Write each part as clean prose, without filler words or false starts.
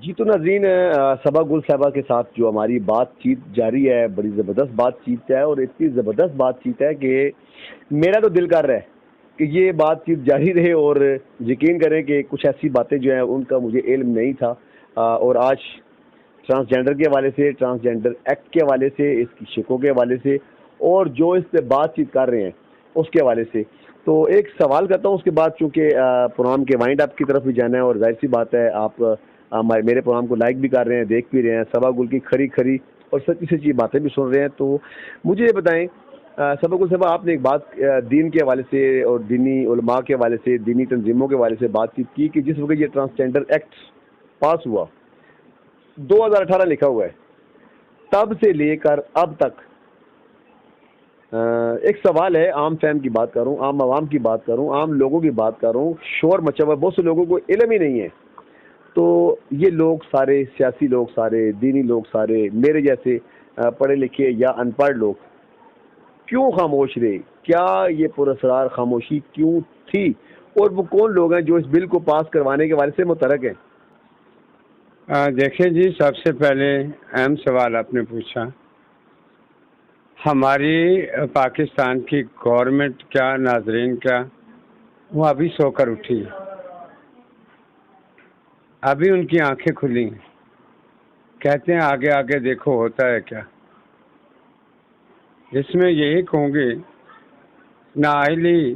जी तो नाज़रीन, सबा गुल साहबा के साथ जो हमारी बातचीत जारी है, बड़ी ज़बरदस्त बातचीत है और इतनी ज़बरदस्त बातचीत है कि मेरा तो दिल कर रहा है कि ये बातचीत जारी रहे। और यकीन करें कि कुछ ऐसी बातें जो हैं उनका मुझे इल्म नहीं था। और आज ट्रांसजेंडर के हवाले से, ट्रांसजेंडर एक्ट के हवाले से, इसकी शिकों के हवाले से और जो इस पे बातचीत कर रहे हैं उसके हवाले से, तो एक सवाल करता हूँ। उसके बाद चूँकि प्रोग्राम के वाइंड अप की तरफ भी जाना है और जाहिर सी बात है आप मेरे प्रोग्राम को लाइक भी कर रहे हैं, देख भी रहे हैं, सबा गुल की खरी खरी और सच्ची सच्ची बातें भी सुन रहे हैं। तो मुझे ये बताएं, सबा गुल साहब, आपने एक बात दीन के हवाले से और दीनी उलमा के हवाले से, दीनी तंजीमों के हवाले से बातचीत की कि जिस वक्त ये ट्रांसजेंडर एक्ट पास हुआ, 2018 लिखा हुआ है, तब से लेकर अब तक एक सवाल है, आम फैम की बात करूं, आम आवाम की बात करूं, आम लोगों की बात करूं, शोर मचा हुआ, बहुत से लोगों को इल्म ही नहीं है। तो ये लोग सारे, सियासी लोग सारे, दीनी लोग सारे, मेरे जैसे पढ़े लिखे या अनपढ़ लोग क्यों खामोश रहे? क्या ये पुरस्कार खामोशी क्यों थी? और वो कौन लोग हैं जो इस बिल को पास करवाने के बारे से मुतरक हैं? देखिए जी, सबसे पहले अहम सवाल आपने पूछा। हमारी पाकिस्तान की गवर्नमेंट क्या, नाजरीन क्या, वो अभी सोकर उठी है, अभी उनकी आंखें खुली हैं। कहते हैं आगे आगे देखो होता है क्या। इसमें यही कहूँगी, नाअहली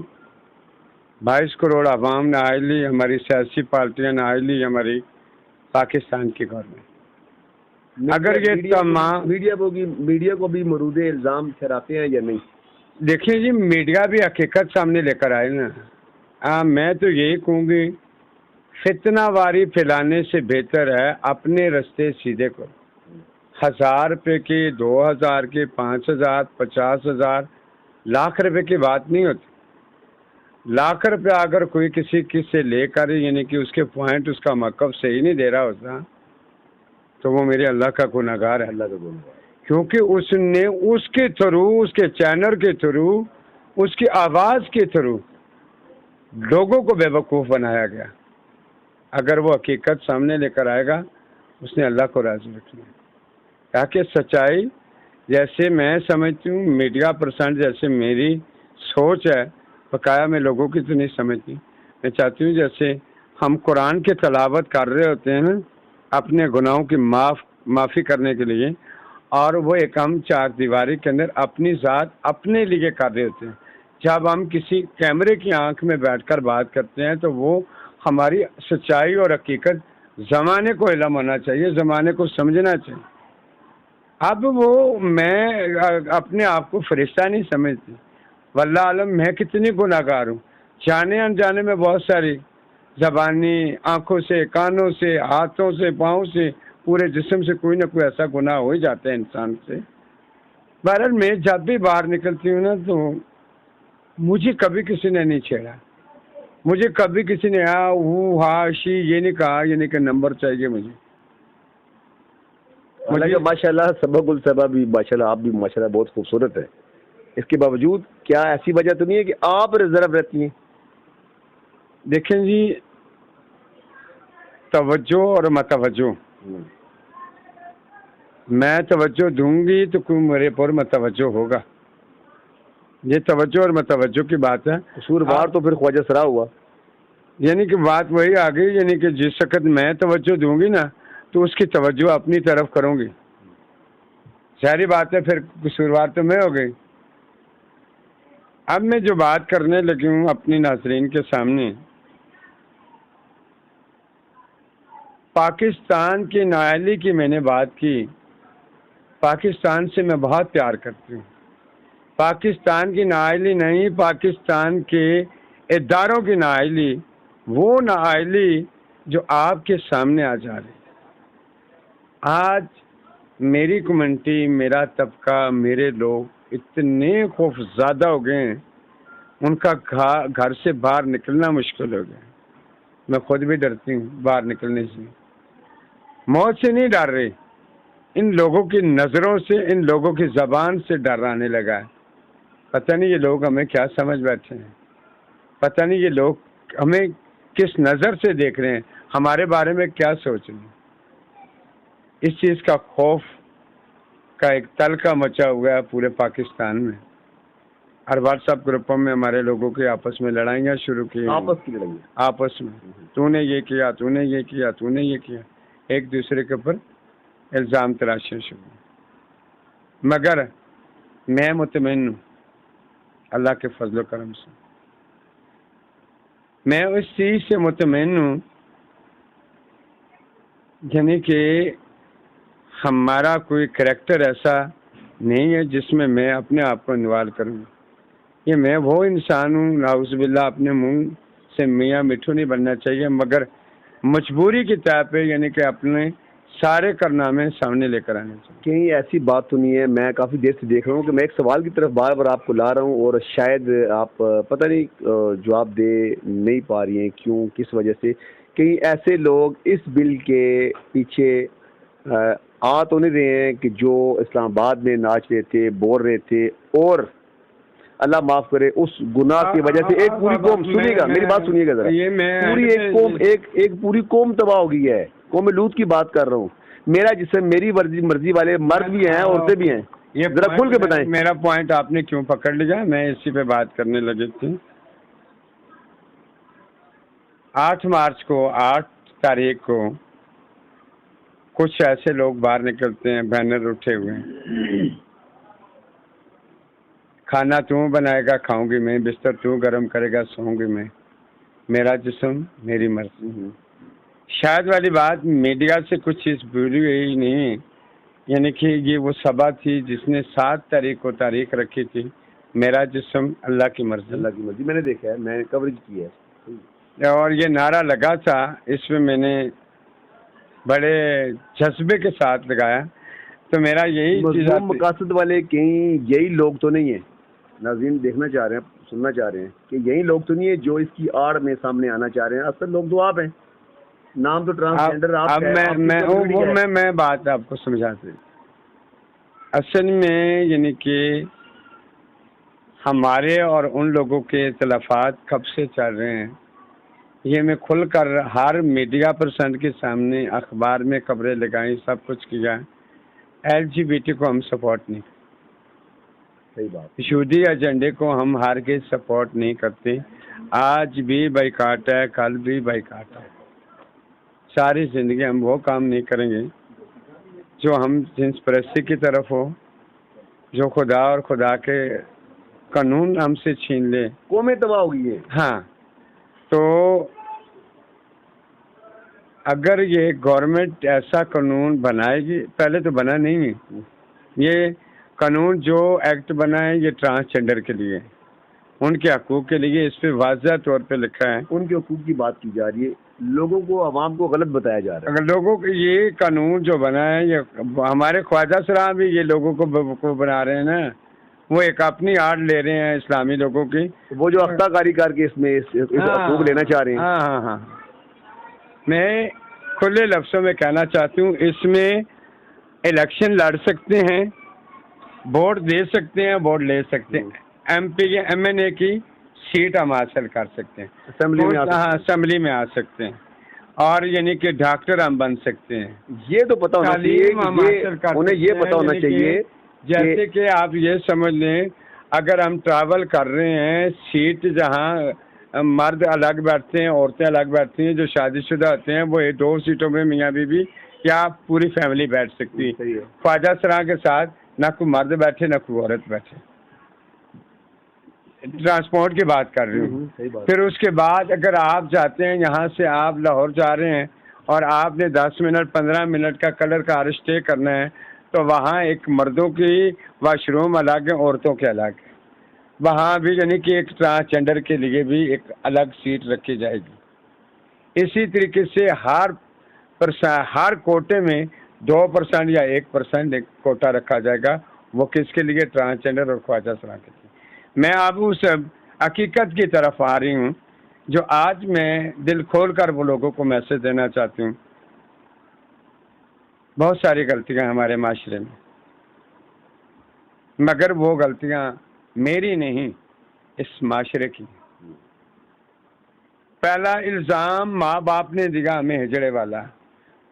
22 करोड़ आवाम, नाअहली हमारी सियासी पार्टियाँ, नाअहली हमारी पाकिस्तान की गवर्नमेंट। अगर ये तमाम मीडिया को भी मरूद इल्ज़ाम ठहराते हैं या नहीं? देखिए जी, मीडिया भी हकीकत सामने लेकर आए ना। मैं तो यही कहूँगी, फितनावारी फैलाने से बेहतर है अपने रास्ते सीधे करो। 1000 रुपये की, 2000 की, 5000, 50,000, लाख रुपए की बात नहीं होती। लाख रुपया अगर कोई किसी से लेकर, यानी कि उसके पॉइंट, उसका मकब सही नहीं दे रहा होता, तो वो मेरे अल्लाह का गुनहगार है। अल्लाह का गुनहगार, क्योंकि उसने उसके थ्रू, उसके चैनल के थ्रू, उसकी आवाज़ के थ्रू लोगों को बेवकूफ़ बनाया गया। अगर वो हकीकत सामने लेकर आएगा, उसने अल्लाह को राज़ी रखना है। ताकि सच्चाई, जैसे मैं समझती हूँ, मीडिया परसेंट जैसे मेरी सोच है, बकाया मैं लोगों की तो नहीं समझती। मैं चाहती हूँ जैसे हम कुरान की तलावत कर रहे होते हैं ना, अपने गुनाहों की माफ़ी करने के लिए, और वो एक हम चार दीवारी के अंदर अपनी ज़ात अपने लिए कर रहे होते हैं। जब हम किसी कैमरे की आंख में बैठकर बात करते हैं तो वो हमारी सच्चाई और हकीकत ज़माने को इल्म होना चाहिए, ज़माने को समझना चाहिए। अब वो, मैं अपने आप को फरिश्ता नहीं समझती। वल्लाह आलम मैं कितनी गुनाहगार हूँ, जाने अनजाने में बहुत सारी, ज़बानी, आँखों से, कानों से, हाथों से, पाँव से, पूरे जिस्म से कोई ना कोई ऐसा गुनाह हो ही जाता है इंसान से। बहरहाल मैं जब भी बाहर निकलती हूँ ना, तो मुझे कभी किसी ने नहीं छेड़ा, मुझे कभी किसी ने हा शी ये नहीं कहा, ये नहीं कि नंबर चाहिए मुझे। माशाल्लाह सबा गुल साहबा भी माशाल्लाह, आप भी माशाल्लाह बहुत खूबसूरत है। इसके बावजूद क्या ऐसी वजह तो नहीं है कि आप रिजर्व रहती हैं? देखें जी, तवज्जो और मतवज्जो, मैं तवज्जो दूंगी तो कोई मेरे पर मतवज्जो होगा। ये तवज्जो और मतवज्जो की बात है। कसूरवार तो फिर ख्वाजा सरा हुआ, यानी कि बात वही आ गई, यानी कि जिस वक्त मैं तवज्जो दूंगी ना, तो उसकी तवज्जो अपनी तरफ करूंगी। सारी बात है, फिर कसूरवार तो मैं हो गई। अब मैं जो बात करने लगी हूँ अपनी नाज़रीन के सामने, पाकिस्तान की नाअहली की मैंने बात की। पाकिस्तान से मैं बहुत प्यार करती हूँ। पाकिस्तान की नाअहली नहीं, पाकिस्तान के इदारों की नाअहली, वो नाअहली जो आपके सामने आ जा रही है। आज मेरी कम्युनिटी, मेरा तबका, मेरे लोग इतने खौफज़दा हो गए हैं, उनका घर से बाहर निकलना मुश्किल हो गया। मैं खुद भी डरती हूँ बाहर निकलने से। मौत से नहीं डर रहे, इन लोगों की नज़रों से, इन लोगों की ज़बान से डर आने लगा है। पता नहीं ये लोग हमें क्या समझ बैठे हैं, पता नहीं ये लोग हमें किस नज़र से देख रहे हैं, हमारे बारे में क्या सोच रहे हैं। इस चीज़ का खौफ का एक तलका मचा हुआ है पूरे पाकिस्तान में, और व्हाट्सएप ग्रुपों में हमारे लोगों की आपस में लड़ाइयाँ शुरू की, आपस की लड़ाई, आपस में तूने ये किया, तूने ये किया, तूने ये किया, एक दूसरे के ऊपर इल्ज़ाम तराशे शुरू। मगर मैं मुतमईन हूँ अल्लाह के फजल करम से, मैं उस चीज़ से मुतमईन हूँ यानी कि हमारा कोई करैक्टर ऐसा नहीं है जिसमें मैं अपने आप को इन्वॉल्व करूँ। ये मैं वो इंसान हूँ, नाउज़ुबिल्लाह, अपने मुंह से मियाँ मिठू नहीं बनना चाहिए, मगर मजबूरी की तय पे यानी कि अपने सारे कारनामे सामने लेकर आने चाहिए। कहीं ऐसी बात तो नहीं है, मैं काफ़ी देर से देख रहा हूँ कि मैं एक सवाल की तरफ बार बार आपको ला रहा हूँ और शायद आप पता नहीं जवाब दे नहीं पा रही हैं, क्यों, किस वजह से। कहीं ऐसे लोग इस बिल के पीछे आ तो नहीं रहे हैं कि जो इस्लामाबाद में नाच रहे थे, बोल रहे थे, और अल्लाह माफ करे उस गुनाह की वजह से एक पूरी कौम, सुनिएगा मेरी बात, सुनिएगा जरा, पूरी एक कौम, एक पूरी कौम तबाह हो गई है। कौम लूत की बात कर रहा हूँ। मेरा जिसम मेरी मर्जी वाले मर्द भी हैं, औरतें भी हैं, ये जरा खुल के बताएं। मेरा पॉइंट आपने क्यों पकड़ लिया, मैं इसी पे बात करने लगे थे। 8 मार्च को, 8 तारीख को कुछ ऐसे लोग बाहर निकलते हैं, बैनर उठे हुए हैं, खाना तू बनाएगा खाऊंगी मैं, बिस्तर तू गर्म करेगा सोऊंगी मैं, मेरा जिस्म मेरी मर्जी। शायद वाली बात, मीडिया से कुछ चीज़ भूली गई नहीं, यानी कि ये वो सभा थी जिसने 7 तारीख को तारीख रखी थी, मेरा जिस्म अल्लाह की मर्जी। अल्लाह की मर्जी मैंने देखा है, मैंने कवरेज की है, और ये नारा लगा था, इसमें मैंने बड़े जज्बे के साथ लगाया। तो मेरा यही चीज़, मकासद वाले कहीं यही लोग तो नहीं है, नाज़रीन देखना चाह रहे हैं, सुनना चाह रहे हैं कि यही लोग तो नहीं है जो इसकी आड़ में सामने आना चाह रहे हैं। असल लोग तो आप हैं, नाम तो ट्रांसजेंडर आप अब मैं बात आपको समझाते। असल में यानी कि हमारे और उन लोगों के इख्तिलाफात कब से चल रहे हैं, ये मैं खुलकर हर मीडिया पर्सन के सामने अखबार में खबरें लगाई, सब कुछ किया। LGBT को हम सपोर्ट नहीं, सही बात, यहूदी एजेंडे को हम हार के सपोर्ट नहीं करते। आज भी बाइकाट है, कल भी बाइकाट है, सारी ज़िंदगी हम वो काम नहीं करेंगे जो हम जिन्स परस्ती की तरफ हो, जो खुदा और खुदा के कानून हमसे छीन ले। कौमें तबाह हो गई है। हाँ, तो अगर ये गवर्नमेंट ऐसा कानून बनाएगी, पहले तो बना नहीं है ये कानून, जो एक्ट बना है ये ट्रांसजेंडर के लिए, उनके हकूक़ के लिए, इस पर वाज़ह तौर पे लिखा है। उनके हकूक़ की बात की जा रही है, लोगों को, अवाम को गलत बताया जा रहा है। अगर लोगों को ये कानून जो बना है, ये हमारे ख्वाजा सराह भी ये लोगों को बेवकूफ़ बना रहे हैं ना, वो एक अपनी आड़ ले रहे हैं इस्लामी लोगों की, वो जो अख्ताकारी करके इसमें हकूक़ लेना चाह रहे हैं। हाँ हाँ हाँ, मैं खुले लफ्ज़ों में कहना चाहती हूँ, इसमें इलेक्शन लड़ सकते हैं, वोट दे सकते हैं, वोट ले सकते हैं, MP या MNA की सीट हम हासिल कर सकते हैं, असेंबली में, हाँ असेंबली में आ सकते हैं, और यानी कि डॉक्टर हम बन सकते हैं। ये तो पता होना चाहिए, उन्हें ये पता होना चाहिए। जैसे कि आप ये समझ लें, अगर हम ट्रैवल कर रहे हैं, सीट जहाँ मर्द अलग बैठते हैं, औरतें अलग बैठती हैं, जो शादीशुदा होते हैं वो 2 सीटों में मियाँ बीवी या पूरी फैमिली बैठ सकती है। ख्वाजा सराह के साथ ना कोई मर्द बैठे ना कोई औरत बैठे, ट्रांसपोर्ट की बात कर रही हूँ। फिर उसके बाद अगर आप जाते हैं, यहाँ से आप लाहौर जा रहे हैं और आपने 10 मिनट 15 मिनट का कलर का स्टे करना है, तो वहाँ एक मर्दों की वाशरूम अलग है, औरतों के अलग है, वहाँ भी यानी कि एक ट्रांसजेंडर के लिए भी एक अलग सीट रखी जाएगी। इसी तरीके से हर कोटे में 2% या 1% एक कोटा रखा जाएगा, वो किसके लिए, ट्रांसजेंडर और ख्वाजा सराह के लिए। मैं अब उस हकीकत की तरफ आ रही हूँ जो आज मैं दिल खोल कर वो लोगों को मैसेज देना चाहती हूँ। बहुत सारी गलतियाँ हमारे माशरे में, मगर वो गलतियाँ मेरी नहीं, इस माशरे की। पहला इल्ज़ाम माँ बाप ने दिया हमें हिजड़े वाला,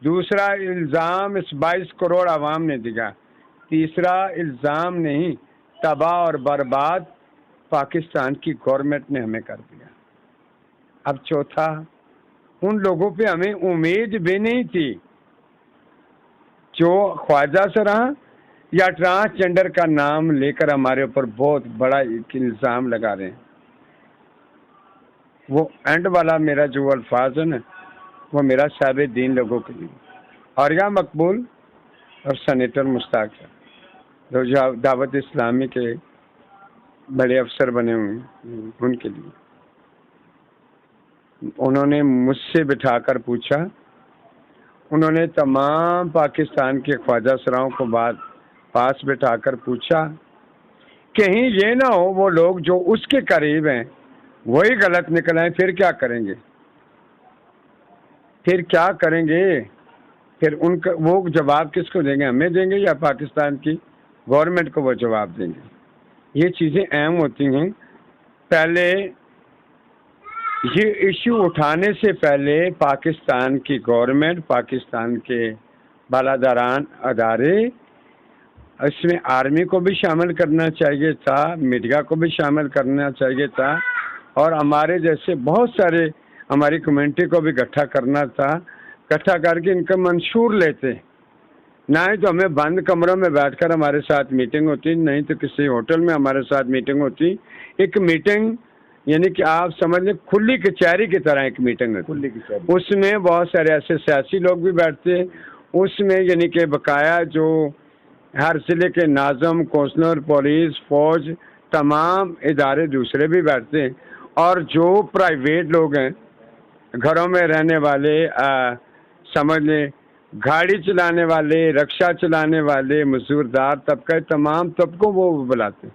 दूसरा इल्ज़ाम इस 22 करोड़ आवाम ने दिया। तीसरा इल्ज़ाम नहीं, तबाह और बर्बाद पाकिस्तान की गवर्नमेंट ने हमें कर दिया। अब चौथा, उन लोगों पे हमें उम्मीद भी नहीं थी जो ख्वाजा सराह या ट्रांसजेंडर का नाम लेकर हमारे ऊपर बहुत बड़ा इल्ज़ाम लगा रहे हैं। वो एंड वाला मेरा जो अल्फाज है ना, वो मेरा साहिब दीन लोगों के लिए, आर्या मकबूल और सेनेटर मुश्ताक साहब जो दावत इस्लामी के बड़े अफसर बने हुए हैं, उनके लिए। उन्होंने मुझसे बिठाकर पूछा, उन्होंने तमाम पाकिस्तान के ख्वाजा सराओं को पास बिठाकर पूछा, कहीं ये ना हो वो लोग जो उसके करीब हैं वही गलत निकल आए, फिर क्या करेंगे? फिर क्या करेंगे? फिर उनका वो जवाब किसको देंगे? हमें देंगे या पाकिस्तान की गवर्नमेंट को वो जवाब देंगे? ये चीज़ें अहम होती हैं। पहले ये इश्यू उठाने से पहले पाकिस्तान की गवर्नमेंट, पाकिस्तान के बालादरान अदारे, इसमें आर्मी को भी शामिल करना चाहिए था, मीडिया को भी शामिल करना चाहिए था, और हमारे जैसे बहुत सारे हमारी कम्युनिटी को भी इकट्ठा करना था। इकट्ठा करके इनका मंशूर लेते, ना ही तो हमें बंद कमरों में बैठकर हमारे साथ मीटिंग होती, नहीं तो किसी होटल में हमारे साथ मीटिंग होती। एक मीटिंग यानी कि आप समझ लें खुली कचहरी की तरह एक मीटिंग है, खुली कचहरी। उसमें बहुत सारे ऐसे सियासी लोग भी बैठते हैं, उसमें यानी कि बकाया जो हर ज़िले के नाज़म, कौंसलर, पुलिस, फौज, तमाम इदारे दूसरे भी बैठते हैं, और जो प्राइवेट लोग हैं, घरों में रहने वाले, समझ लें गाड़ी चलाने वाले, रिक्शा चलाने वाले, मजदूरदार तबका, तमाम तबकों वो बुलाते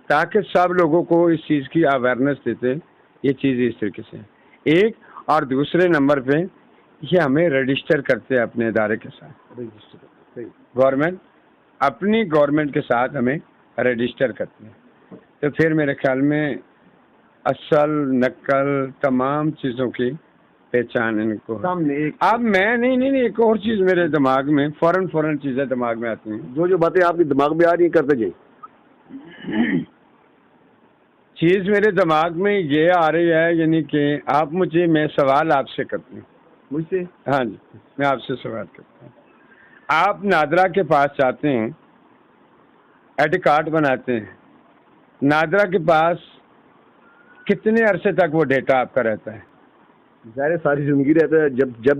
ताकि सब लोगों को इस चीज़ की अवेयरनेस देते। ये चीज़ इस तरीके से एक, और दूसरे नंबर पे ये हमें रजिस्टर करते हैं अपने इदारे के साथ। गवर्नमेंट अपनी गवर्नमेंट के साथ हमें रजिस्टर करते हैं, तो फिर मेरे ख्याल में असल नकल तमाम चीज़ों की पहचान इनको सामने। अब मैं नहीं, एक और चीज़ मेरे दिमाग में फौरन चीज़ें दिमाग में आती हैं, जो बातें आपके दिमाग में आ रही हैं करते जाइए। चीज़ मेरे दिमाग में ये आ रही है, यानी कि आप मुझे, मैं सवाल आपसे करती हूँ, मुझसे? हाँ जी, मैं आपसे सवाल करता हूँ। आप नादरा के पास जाते हैं, एड कार्ड बनाते हैं, नादरा के पास कितने अरसे तक वो डेटा आपका रहता है? ज़ाहिर सारी ज़िंदगी रहता है,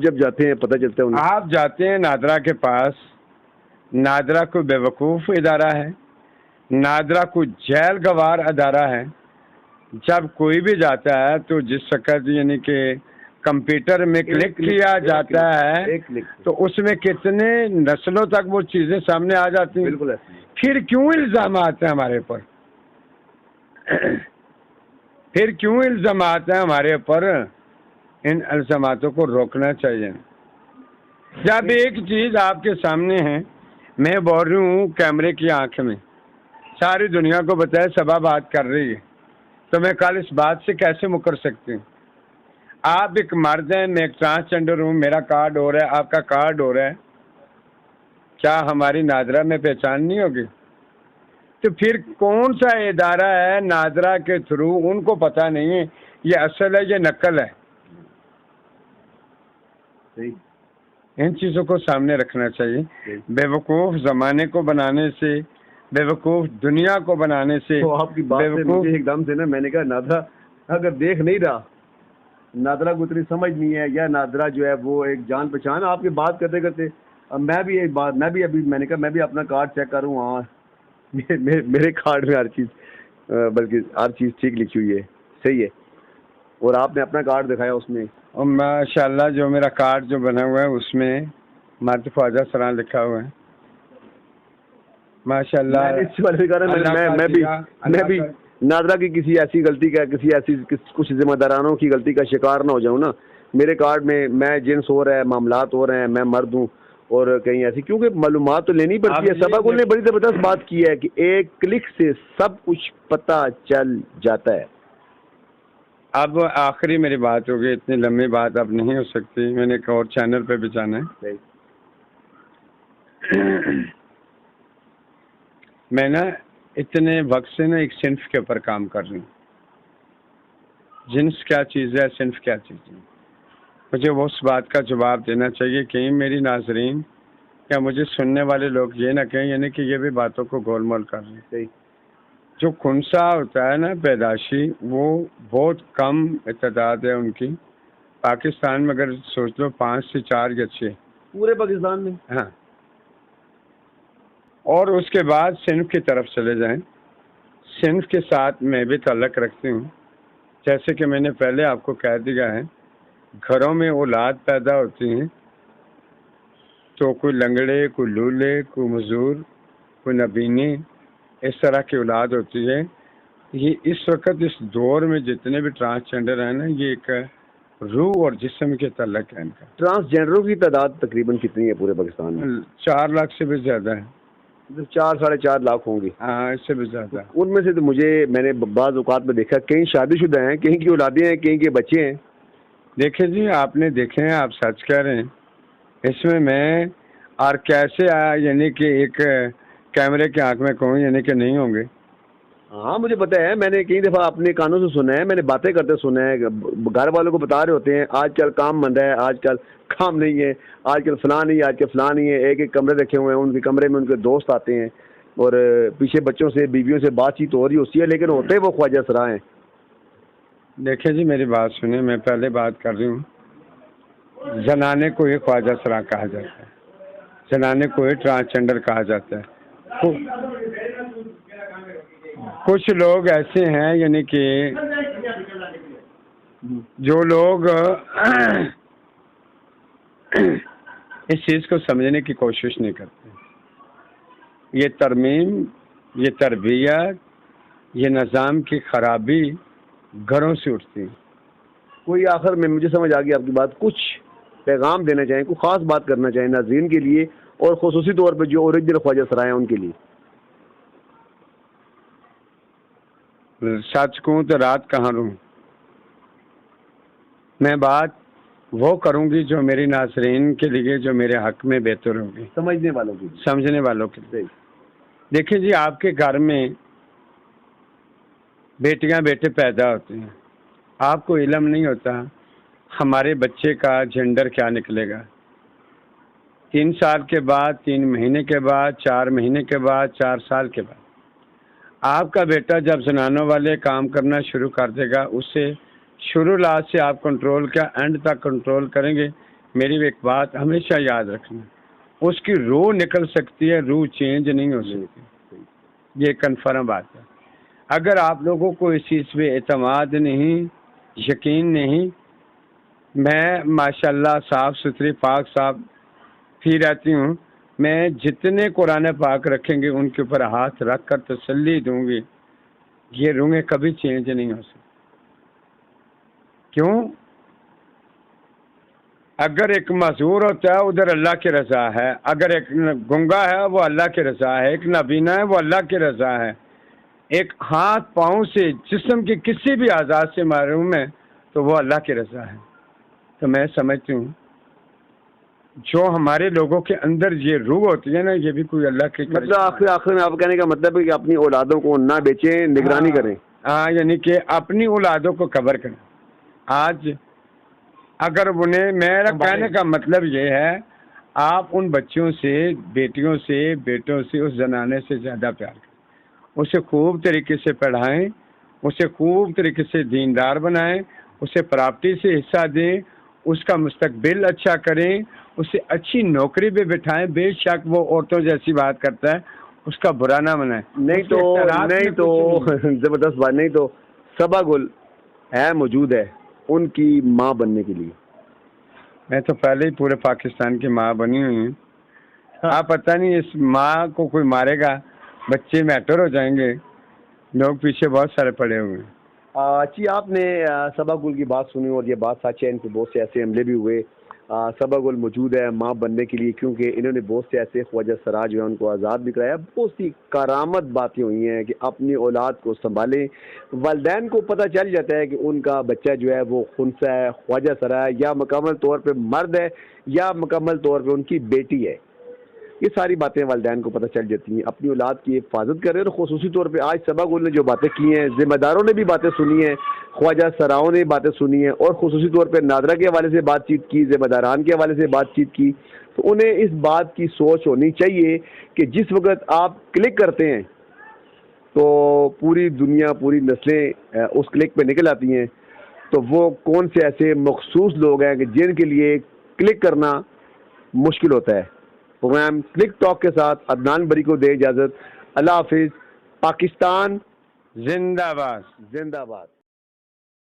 जब जाते हैं पता चलता है उन्हें। आप जाते हैं नादरा के पास, नादरा कोई बेवकूफ़ इदारा है, नादरा कोई जेल गवार अदारा है। जब कोई भी जाता है तो जिस वक्त यानी कि कंप्यूटर में क्लिक किया जाता है तो उसमें कितने नस्लों तक वो चीज़ें सामने आ जाती हैं। बिल्कुल। फिर क्यों इल्ज़ाम आते हैं हमारे ऊपर? फिर क्यों इल्ज़ाम आते हैं हमारे ऊपर? इन इल्ज़ामातों को रोकना चाहिए। जब एक चीज़ आपके सामने है, मैं बोल रही हूँ कैमरे की आंख में, सारी दुनिया को बताए सभा बात कर रही है, तो मैं कल इस बात से कैसे मुकर सकती हूँ? आप एक मर्द हैं, मैं एक ट्रांसजेंडर हूँ, मेरा कार्ड हो रहा है, आपका कार्ड हो रहा है, क्या हमारी नादरा में पहचान नहीं होगी? तो फिर कौन सा इदारा है नादरा के थ्रू, उनको पता नहीं है ये असल है ये नकल है। इन चीज़ों को सामने रखना चाहिए। बेवकूफ़ ज़माने को बनाने से, बेवकूफ़ दुनिया को बनाने से, तो आपकी बात से मुझे एकदम से ना, मैंने कहा नादरा अगर देख नहीं रहा, नादरा को इतनी समझ नहीं है, या नादरा जो है वो एक जान पहचान, आपकी बात करते करते अब मैं भी अभी मैंने कहा मैं भी अपना कार्ड चेक करूँ। हाँ मेरे कार्ड में हर चीज़, बल्कि हर चीज़ ठीक लिखी हुई है, सही है। और आपने अपना कार्ड दिखाया उसमें, और माशाल्लाह जो मेरा कार्ड जो बना हुआ है उसमें मर्द ख्वाजा सराह लिखा हुआ है, माशाल्लाह। मैं भी नादरा की किसी ऐसी गलती का, कुछ जिम्मेदारानों की गलती का शिकार ना हो जाऊँ ना। मेरे कार्ड में मैं जिन्स हो रहा है, मामलात हो रहे हैं, मैं मर्द हूँ, और कहीं ऐसी, क्योंकि मालूमात तो लेनी पड़ती है। सबाकुल ने बड़ी ज़बरदस्त बात की है कि एक क्लिक से सब कुछ पता चल जाता है। अब आखिरी मेरी बात होगी, इतनी लंबी बात अब नहीं हो सकती, मैंने एक और चैनल पे भी जाना है। मैं ना इतने वक्त से ना एक सिन्फ के ऊपर काम कर रही हूँ। जिन्स क्या चीज़ है, सिन्फ क्या चीज़ है। मुझे वो उस बात का जवाब देना चाहिए कि मेरी नाजरीन या मुझे सुनने वाले लोग ये ना कहें यानी कि ये भी बातों को गोलमोल कर रहे हैं। सही। जो खुनसा होता है ना पैदाशी, वो बहुत कम तादाद है उनकी। पाकिस्तान में अगर सोच लो 5 से 4 या 6 पूरे पाकिस्तान में। हाँ। और उसके बाद सिन्फ की तरफ चले जाएं। सिन्फ के साथ मैं भी ताल्लुक़ रखती हूँ। जैसे कि मैंने पहले आपको कह दिया है, घरों में औलाद पैदा होती हैं तो कोई लंगड़े, कोई लूले, कोई मजूर, कोई नबीनी, इस तरह की औलाद होती है। ये इस वक्त इस दौर में जितने भी ट्रांसजेंडर हैं ना, ये एक रूह और जिस्म के ताल्लुक़ है इनका। ट्रांसजेंडरों की तादाद तकरीबन कितनी है पूरे पाकिस्तान में? 4 लाख से भी ज़्यादा है। 4 साढ़े 4 लाख होंगी। हाँ, इससे भी ज़्यादा। उनमें से तो मैंने बाज़ औक़ात में देखा, कहीं शादीशुदा हैं, कहीं की औलादें हैं, कहीं के बच्चे हैं। देखिए जी, आपने देखे हैं, आप सच कह रहे हैं। इसमें मैं और कैसे आया यानी कि एक कैमरे की आंख में कहूँ यानी कि नहीं होंगे। हाँ, मुझे पता है, मैंने कई दफ़ा अपने कानों से सुना है, मैंने बातें करते सुना है, घर वालों को बता रहे होते हैं आजकल काम मंदा है, आजकल काम नहीं है, आजकल फ़लाँ नहीं है, आजकल फ़लाँ नहीं है। एक एक कमरे रखे हुए हैं, उनके कमरे में उनके दोस्त आते हैं और पीछे बच्चों से, बीवियों से बातचीत हो रही होती है, लेकिन होते वो ख्वाजा सरा हैं। देखिए जी, मेरी बात सुनिए, मैं पहले बात कर रही हूँ। जनाने को ही ख्वाजा सरा कहा जाता है, जनाने को ही ट्रांसजेंडर कहा जाता है। कुछ लोग ऐसे हैं यानी कि जो लोग इस चीज़ को समझने की कोशिश नहीं करते। ये तरमीम, ये तरबियत, ये निज़ाम की ख़राबी घरों से उठती है। कोई आखिर में मुझे समझ आ गई आपकी बात, कुछ पैगाम देना चाहें, कोई ख़ास बात करना चाहें नाज़रीन के लिए और ख़ुसूसी तौर पर जो ओरिजिनल ख्वाजा सराय हैं उनके लिए? सच कहूँ तो रात कहाँ रहूँ। मैं बात वो करूँगी जो मेरी नाज़रीन के लिए, जो मेरे हक़ में बेहतर होगी, समझने वालों की, समझने वालों के लिए। देखिए जी, आपके घर में बेटियां बेटे पैदा होते हैं, आपको इल्म नहीं होता हमारे बच्चे का जेंडर क्या निकलेगा। 3 साल के बाद, 3 महीने के बाद, 4 महीने के बाद, 4 साल के बाद आपका बेटा जब जनानों वाले काम करना शुरू कर देगा, उसे शुरू लास्ट से आप कंट्रोल क्या एंड तक कंट्रोल करेंगे। मेरी एक बात हमेशा याद रखना, उसकी रूह निकल सकती है, रूह चेंज नहीं हो सकती, ये कन्फर्म बात है। अगर आप लोगों को इस चीज़ पे एतमाद नहीं, यकीन नहीं, मैं माशाल्लाह साफ़ सुथरी पाक साफ ही रहती हूँ। मैं जितने कुरान पाक रखेंगे उनके ऊपर हाथ रख कर तसल्ली दूंगी, ये रूहें कभी चेंज नहीं हो सकती। क्यों? अगर एक मजूर होता है उधर अल्लाह की रज़ा है, अगर एक गुंगा है वो अल्लाह की रज़ा है, एक नबीना है वो अल्लाह की रज़ा है, एक हाथ पाँव से जिस्म के किसी भी आज़ाद से महरूम है तो वो अल्लाह की रज़ा है। तो मैं समझती हूँ जो हमारे लोगों के अंदर ये रूह होती है ना, ये भी कोई अल्लाह के मतलब आखिर में आप कहने का मतलब है कि अपनी औलादों को ना बेचें, निगरानी करें। हाँ, यानी कि अपनी औलादों को कवर करें। आज अगर उन्हें, मेरा कहने का मतलब ये है, आप उन बच्चों से, बेटियों से, बेटों से, उस जनाने से ज़्यादा प्यार करें, उसे खूब तरीके से पढ़ाएं, उसे खूब तरीके से दीनदार बनाएं, उसे प्रॉपर्टी से हिस्सा दें, उसका मुस्तकबिल अच्छा करें, उसे अच्छी नौकरी पे बिठाएं। बेशक वो औरतों जैसी बात करता है, उसका बुरा ना बनाएं। नहीं तो ज़बरदस्त बात, नहीं तो सबा गुल है मौजूद है उनकी माँ बनने के लिए। मैं तो पहले ही पूरे पाकिस्तान की माँ बनी हुई हूँ। आप पता नहीं इस माँ को कोई मारेगा, बच्चे मैटर हो जाएंगे, लोग पीछे बहुत सारे पड़े हुए हैं। जी, आपने सबा गुल की बात सुनी और ये बात सच है, इनके बहुत से ऐसे हमले भी हुए। सबा गुल मौजूद है माँ बनने के लिए, क्योंकि इन्होंने बहुत से ऐसे ख्वाजा सरा जो है उनको आज़ाद भी कराया। बहुत सी करामत बातें हुई हैं कि अपनी औलाद को संभालें। वालिदैन को पता चल जाता है कि उनका बच्चा जो है वो खुनसा है, ख्वाजा सरा है, या मुकम्मल तौर पर मर्द है, या मुकम्मल तौर पर उनकी बेटी है। ये सारी बातें वालिदैन को पता चल जाती हैं, अपनी औलाद की हिफाजत कर रहे हैं। और खुसूसी तौर पे आज सबा गुल ने जो बातें की हैं, जिम्मेदारों ने भी बातें सुनी हैं, ख्वाजा सराओं ने बातें सुनी हैं, और खुसूसी तौर पे नादरा के हवाले से बातचीत की, जिम्मेदारान के हवाले से बातचीत की, तो उन्हें इस बात की सोच होनी चाहिए कि जिस वक्त आप क्लिक करते हैं तो पूरी दुनिया, पूरी नस्लें उस क्लिक पे निकल आती हैं। तो वो कौन से ऐसे मखसूस लोग हैं कि जिनके लिए क्लिक करना मुश्किल होता है। प्रोग्राम क्लिक टॉक के साथ अदनान बरी को दे इजाज़त। अल्लाह हाफिज़। पाकिस्तान जिंदाबाद। जिंदाबाद।